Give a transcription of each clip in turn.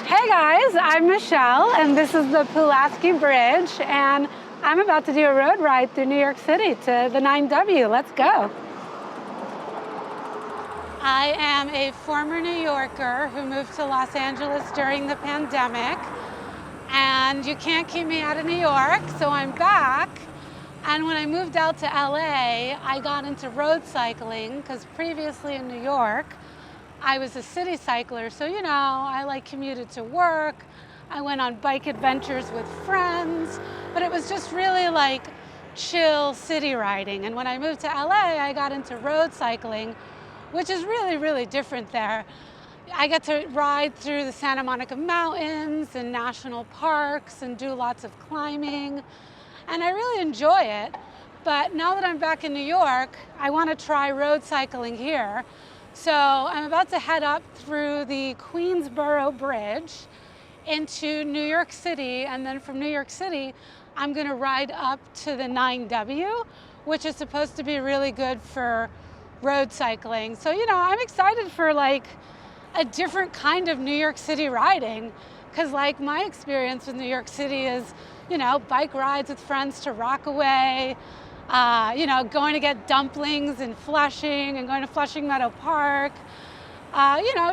Hey guys, I'm Michelle and this is the Pulaski Bridge and I'm about to do a road ride through New York City to the 9W. Let's go. I am a former New Yorker who moved to Los Angeles during the pandemic, and you can't keep me out of New York, so I'm back. And when I moved out to LA, I got into road cycling because previously in New York, I was a city cycler, so I commuted to work. I went on bike adventures with friends, but it was just really chill city riding. And when I moved to LA, I got into road cycling, which is really, really different there. I get to ride through the Santa Monica Mountains and national parks and do lots of climbing, and I really enjoy it. But now that I'm back in New York, I want to try road cycling here. So I'm about to head up through the Queensboro Bridge into New York City, and then from New York City, I'm going to ride up to the 9W, which is supposed to be really good for road cycling. So, I'm excited for a different kind of New York City riding, because my experience with New York City is, bike rides with friends to Rockaway, going to get dumplings in Flushing and going to Flushing Meadow Park,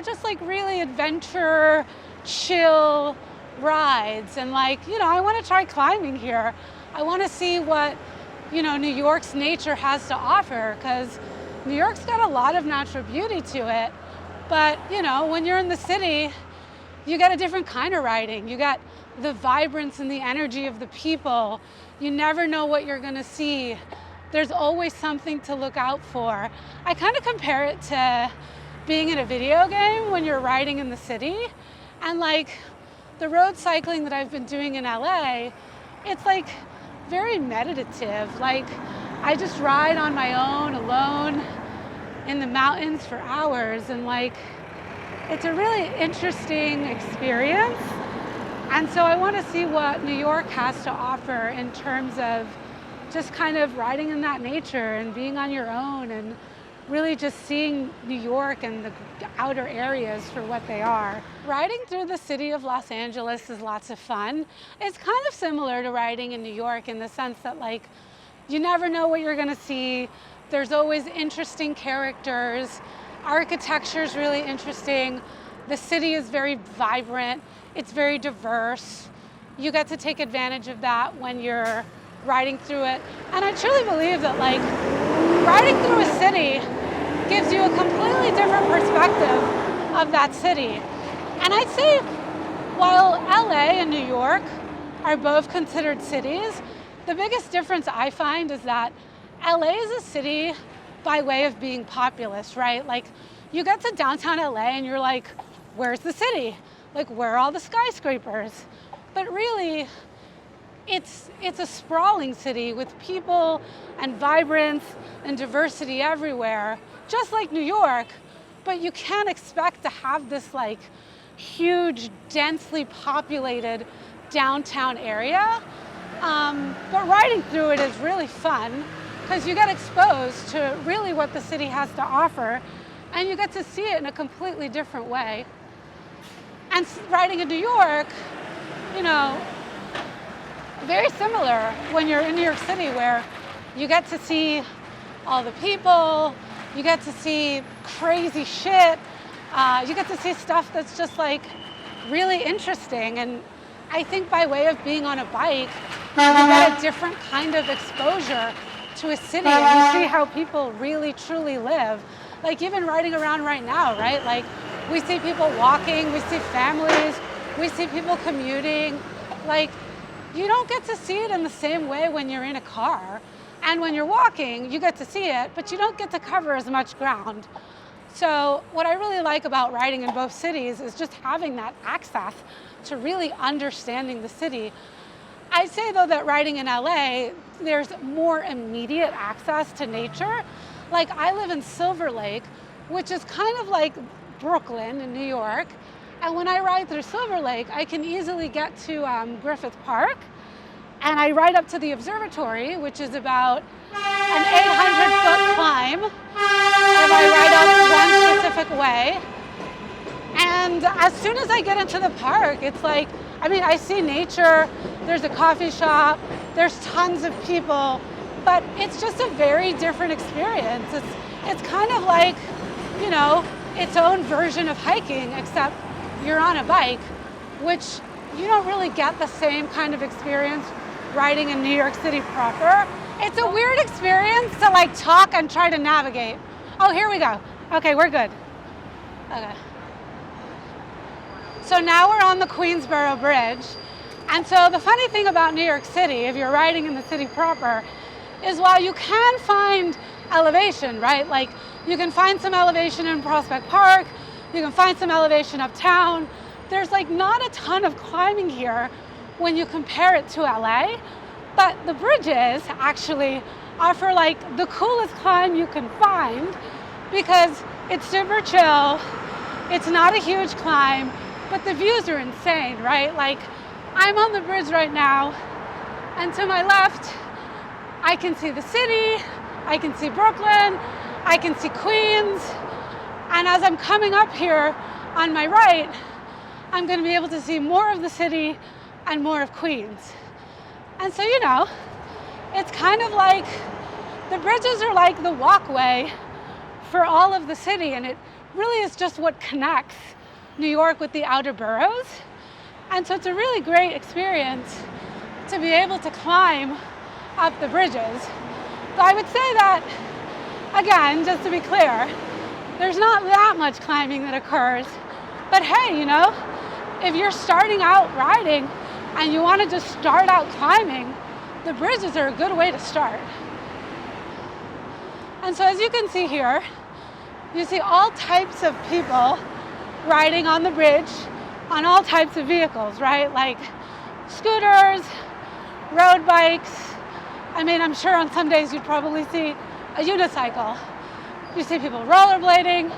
just really adventure, chill rides. And I want to try climbing here. I want to see what, New York's nature has to offer, because New York's got a lot of natural beauty to it. But, when you're in the city, you get a different kind of riding. You got the vibrance and the energy of the people. You never know what you're going to see. There's always something to look out for. I kind of compare it to being in a video game when you're riding in the city. And the road cycling that I've been doing in LA, it's very meditative. I just ride on my own, alone, in the mountains for hours, and it's a really interesting experience. And so I want to see what New York has to offer in terms of just kind of riding in that nature and being on your own and really just seeing New York and the outer areas for what they are. Riding through the city of Los Angeles is lots of fun. It's kind of similar to riding in New York in the sense that you never know what you're going to see. There's always interesting characters. Architecture is really interesting. The city is very vibrant. It's very diverse. You get to take advantage of that when you're riding through it. And I truly believe that riding through a city gives you a completely different perspective of that city. And I'd say while LA and New York are both considered cities, the biggest difference I find is that LA is a city by way of being populous, right? You get to downtown LA and you're where's the city? Where are all the skyscrapers? But really, it's a sprawling city with people and vibrance and diversity everywhere, just like New York, but you can't expect to have this huge, densely populated downtown area. But riding through it is really fun because you get exposed to really what the city has to offer, and you get to see it in a completely different way. And riding in New York, very similar when you're in New York City, where you get to see all the people, you get to see crazy shit, you get to see stuff that's just really interesting. And I think by way of being on a bike, you get a different kind of exposure to a city, and you see how people really truly live. Even riding around right now, right? We see people walking, we see families, we see people commuting. You don't get to see it in the same way when you're in a car. And when you're walking, you get to see it, but you don't get to cover as much ground. So what I really like about riding in both cities is just having that access to really understanding the city. I'd say though that riding in LA, there's more immediate access to nature. I live in Silver Lake, which is kind of like Brooklyn in New York. And when I ride through Silver Lake, I can easily get to Griffith Park. And I ride up to the observatory, which is about an 800-foot climb. And I ride up one specific way. And as soon as I get into the park, it's like, I mean, I see nature, there's a coffee shop, there's tons of people, but it's just a very different experience. It's kind of like, you know, its own version of hiking, except you're on a bike, which you don't really get the same kind of experience riding in New York City proper. It's a weird experience to like talk and try to navigate. Oh, here we go. Okay, we're good. Okay. So now we're on the Queensboro Bridge. And so the funny thing about New York City, if you're riding in the city proper, is while you can find elevation, right? Like you can find some elevation in Prospect Park, you can find some elevation uptown. There's like not a ton of climbing here when you compare it to LA, but the bridges actually offer like the coolest climb you can find because it's super chill, it's not a huge climb, but the views are insane, right? Like I'm on the bridge right now, and to my left, I can see the city, I can see Brooklyn, I can see Queens, and as I'm coming up here on my right, I'm gonna be able to see more of the city and more of Queens. And so, you know, it's kind of like, the bridges are like the walkway for all of the city, and it really is just what connects New York with the outer boroughs. And so it's a really great experience to be able to climb up the bridges. So I would say that, again, just to be clear, there's not that much climbing that occurs, but hey, you know, if you're starting out riding and you want to just start out climbing, the bridges are a good way to start. And so as you can see here, you see all types of people riding on the bridge on all types of vehicles, right? Like scooters, road bikes. I mean, I'm sure on some days you'd probably see a unicycle. You see people rollerblading,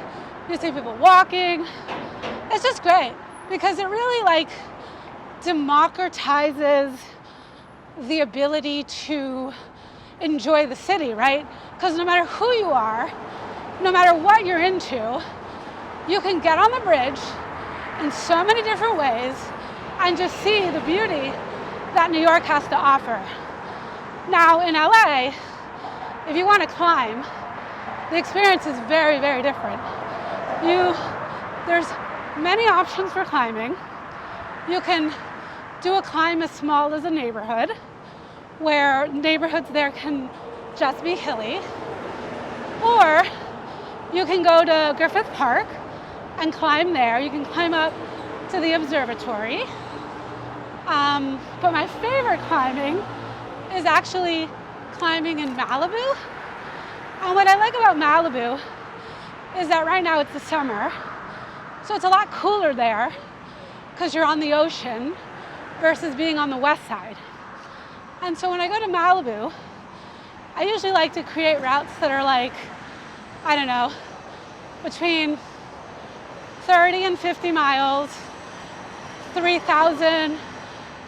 you see people walking. It's just great because it really like democratizes the ability to enjoy the city, right? Because no matter who you are, no matter what you're into, you can get on the bridge in so many different ways and just see the beauty that New York has to offer. Now in LA, if you want to climb, the experience is very, very different. There's many options for climbing. You can do a climb as small as a neighborhood, where neighborhoods there can just be hilly. Or you can go to Griffith Park and climb there. You can climb up to the observatory. But my favorite climbing is actually climbing in Malibu. And what I like about Malibu is that right now it's the summer, so it's a lot cooler there because you're on the ocean versus being on the west side. And so when I go to Malibu, I usually like to create routes that are like, I don't know, between 30 and 50 miles, 3,000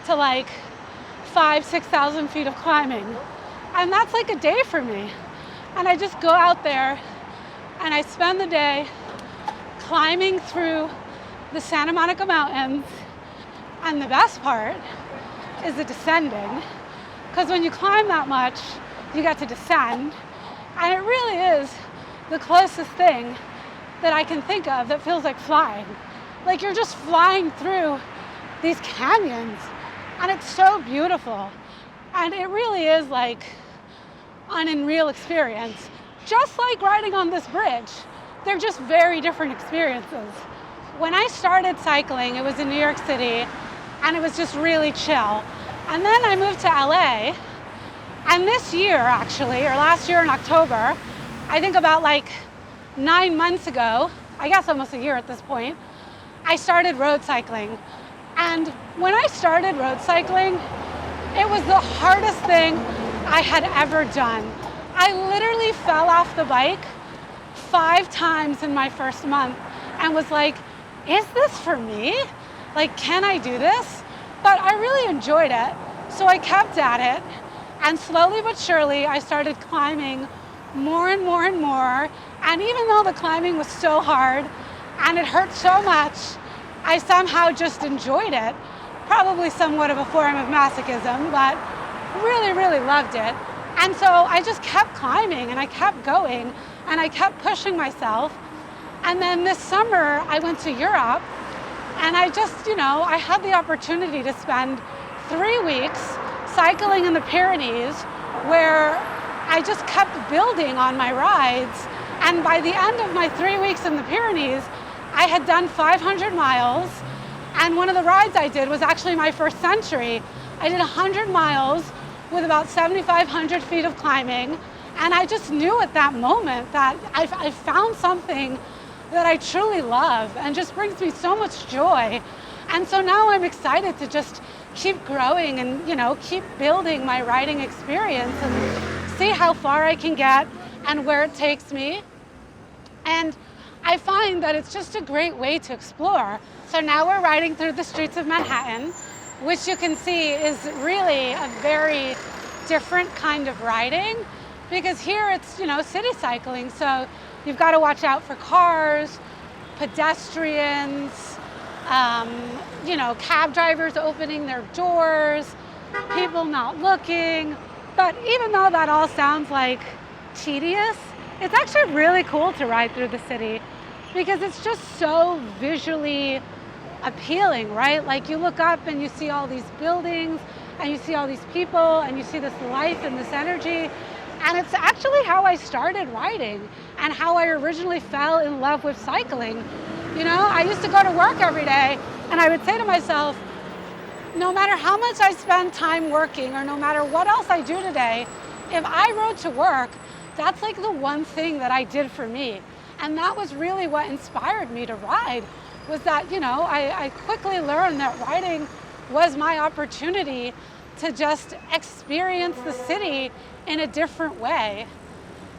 to like 5,000, 6,000 feet of climbing. And that's like a day for me. And I just go out there and I spend the day climbing through the Santa Monica Mountains. And the best part is the descending, because when you climb that much, you get to descend. And it really is the closest thing that I can think of that feels like flying. Like you're just flying through these canyons, and it's so beautiful. And it really is like an unreal experience. Just like riding on this bridge, they're just very different experiences. When I started cycling, it was in New York City, and it was just really chill. And then I moved to LA, and this year actually, or last year in October, I think about like 9 months ago, I guess almost a year at this point, I started road cycling. And when I started road cycling, it was the hardest thing I had ever done. I literally fell off the bike 5 times in my first month and was like, is this for me? Like, can I do this? But I really enjoyed it, so I kept at it. And slowly but surely, I started climbing more and more and more. And even though the climbing was so hard, and it hurt so much, I somehow just enjoyed it. Probably somewhat of a form of masochism, but really, really loved it. And so I just kept climbing and I kept going and I kept pushing myself. And then this summer I went to Europe and I just, I had the opportunity to spend 3 weeks cycling in the Pyrenees where I just kept building on my rides. And by the end of my 3 weeks in the Pyrenees, I had done 500 miles. And one of the rides I did was actually my first century. I did 100 miles with about 7,500 feet of climbing. And I just knew at that moment that I found something that I truly love and just brings me so much joy. And so now I'm excited to just keep growing and, keep building my riding experience and see how far I can get and where it takes me. And I find that it's just a great way to explore. So now we're riding through the streets of Manhattan, which you can see is really a very different kind of riding, because here it's, city cycling. So you've got to watch out for cars, pedestrians, cab drivers opening their doors, people not looking. But even though that all sounds like tedious, it's actually really cool to ride through the city because it's just so visually appealing, right? Like you look up and you see all these buildings and you see all these people and you see this life and this energy. And it's actually how I started riding and how I originally fell in love with cycling. I used to go to work every day and I would say to myself, no matter how much I spend time working or no matter what else I do today, if I rode to work, that's like the one thing that I did for me. And that was really what inspired me to ride, was that, I quickly learned that riding was my opportunity to just experience the city in a different way.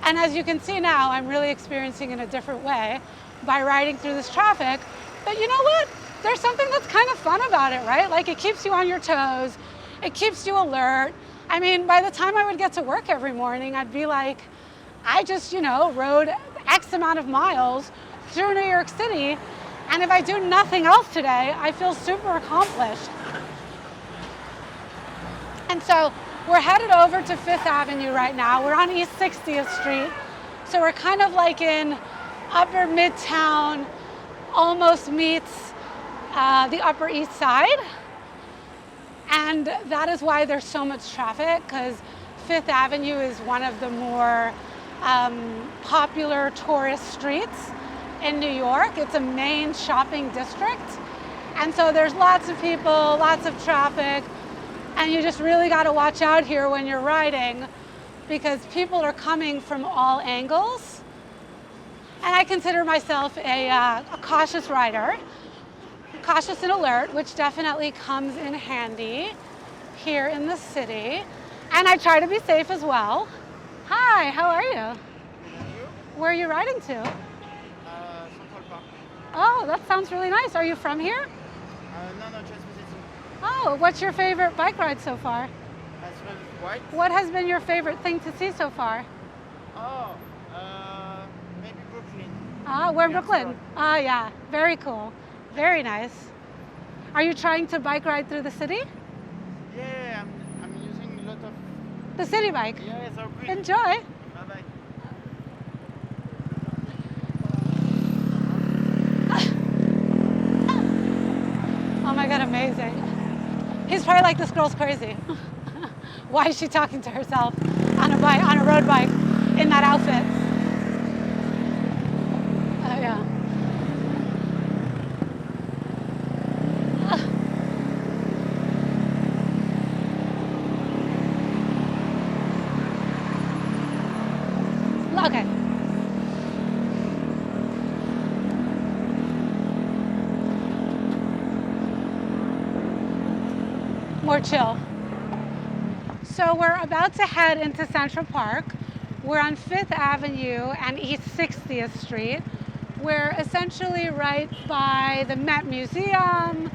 And as you can see now, I'm really experiencing in a different way by riding through this traffic. But you know what? There's something that's kind of fun about it, right? Like it keeps you on your toes. It keeps you alert. I mean, by the time I would get to work every morning, I'd be like, I just, rode X amount of miles through New York City. And if I do nothing else today, I feel super accomplished. And so we're headed over to Fifth Avenue right now. We're on East 60th Street. So we're kind of like in Upper Midtown, almost meets the Upper East Side. And that is why there's so much traffic, because Fifth Avenue is one of the more popular tourist streets in New York. It's a main shopping district. And so there's lots of people, lots of traffic. And you just really got to watch out here when you're riding because people are coming from all angles. And I consider myself a cautious rider, cautious and alert, which definitely comes in handy here in the city. And I try to be safe as well. Hi, how are you? Where are you riding to? Central Park. Oh, that sounds really nice. Are you from here? No, just visiting. Oh, what's your favorite bike ride so far? That's white. What has been your favorite thing to see so far? Oh, maybe Brooklyn. Ah, we're in Yeah, Brooklyn. so- Ah, yeah, very cool. Very nice. Are you trying to bike ride through the city? Yeah, I'm using a lot of. The city bike. Yeah, so good. Enjoy. Bye bye. Oh my God, amazing. He's probably like, this girl's crazy. Why is she talking to herself on a bike, on a road bike, in that outfit? Yeah. Okay. More chill. So we're about to head into Central Park. We're on Fifth Avenue and East 60th Street. We're essentially right by the Met Museum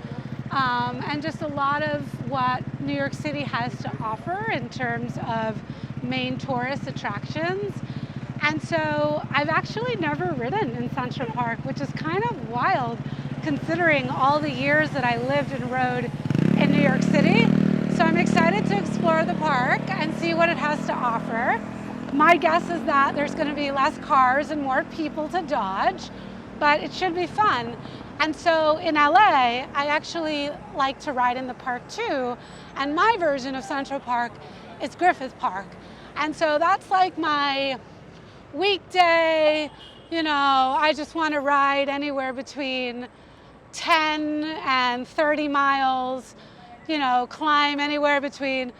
and just a lot of what New York City has to offer in terms of main tourist attractions. And so I've actually never ridden in Central Park, which is kind of wild considering all the years that I lived and rode in New York City. So I'm excited to explore the park and see what it has to offer. My guess is that there's going to be less cars and more people to dodge, but it should be fun. And so in LA, I actually like to ride in the park too. And my version of Central Park is Griffith Park. And so that's like my weekday, I just want to ride anywhere between 10 and 30 miles, climb anywhere between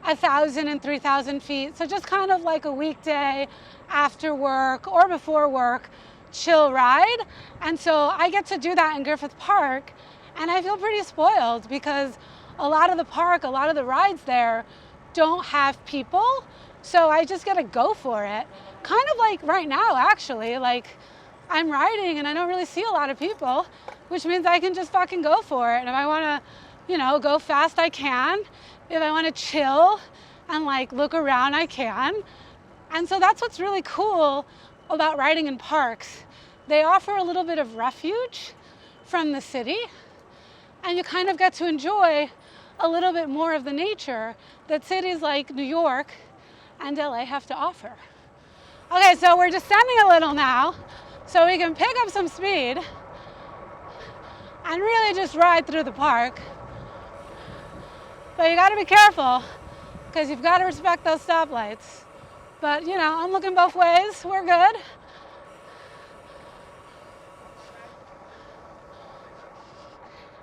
1,000 and 3,000 feet. So just kind of like a weekday after work or before work, chill ride. And so I get to do that in Griffith Park, and I feel pretty spoiled because a lot of the rides there don't have people. So I just get to go for it. Kind of like right now, actually, like I'm riding and I don't really see a lot of people, which means I can just fucking go for it. And if I want to, go fast, I can. If I want to chill and like look around, I can. And so that's what's really cool about riding in parks. They offer a little bit of refuge from the city, and you kind of get to enjoy a little bit more of the nature that cities like New York and LA have to offer. Okay, so we're descending a little now, so we can pick up some speed and really just ride through the park. But you gotta be careful, because you've got to respect those stoplights. But I'm looking both ways, we're good.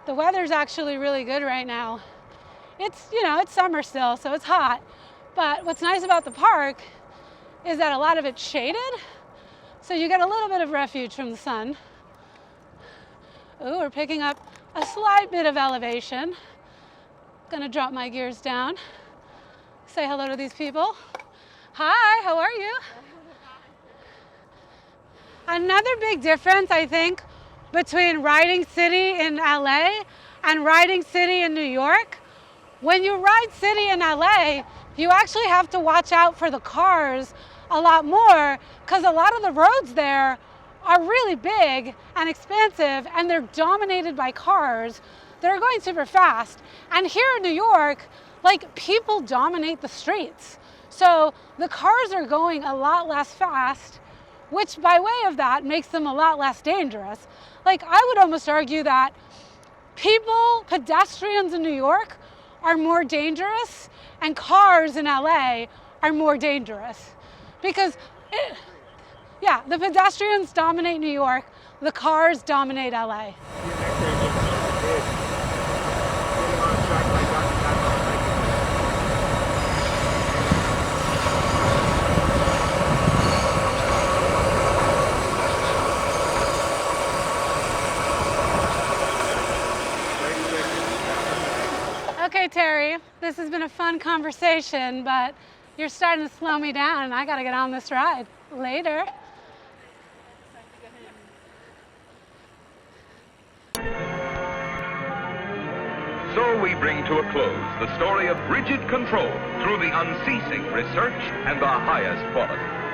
The weather's actually really good right now. It's, it's summer still, so it's hot. But what's nice about the park is that a lot of it's shaded, so you get a little bit of refuge from the sun. Ooh, we're picking up a slight bit of elevation. Gonna drop my gears down. Say hello to these people. Hi, how are you? Another big difference, I think, between riding city in LA and riding city in New York. When you ride city in LA, you actually have to watch out for the cars a lot more, because a lot of the roads there are really big and expansive, and they're dominated by cars that are going super fast. And here in New York, like, people dominate the streets. So the cars are going a lot less fast, which by way of that makes them a lot less dangerous. Like, I would almost argue that pedestrians in New York are more dangerous, and cars in LA are more dangerous. Because, the pedestrians dominate New York, the cars dominate LA. Okay, Terry, this has been a fun conversation, but you're starting to slow me down, and I gotta get on this ride. Later. So we bring to a close the story of rigid control through the unceasing research and the highest quality.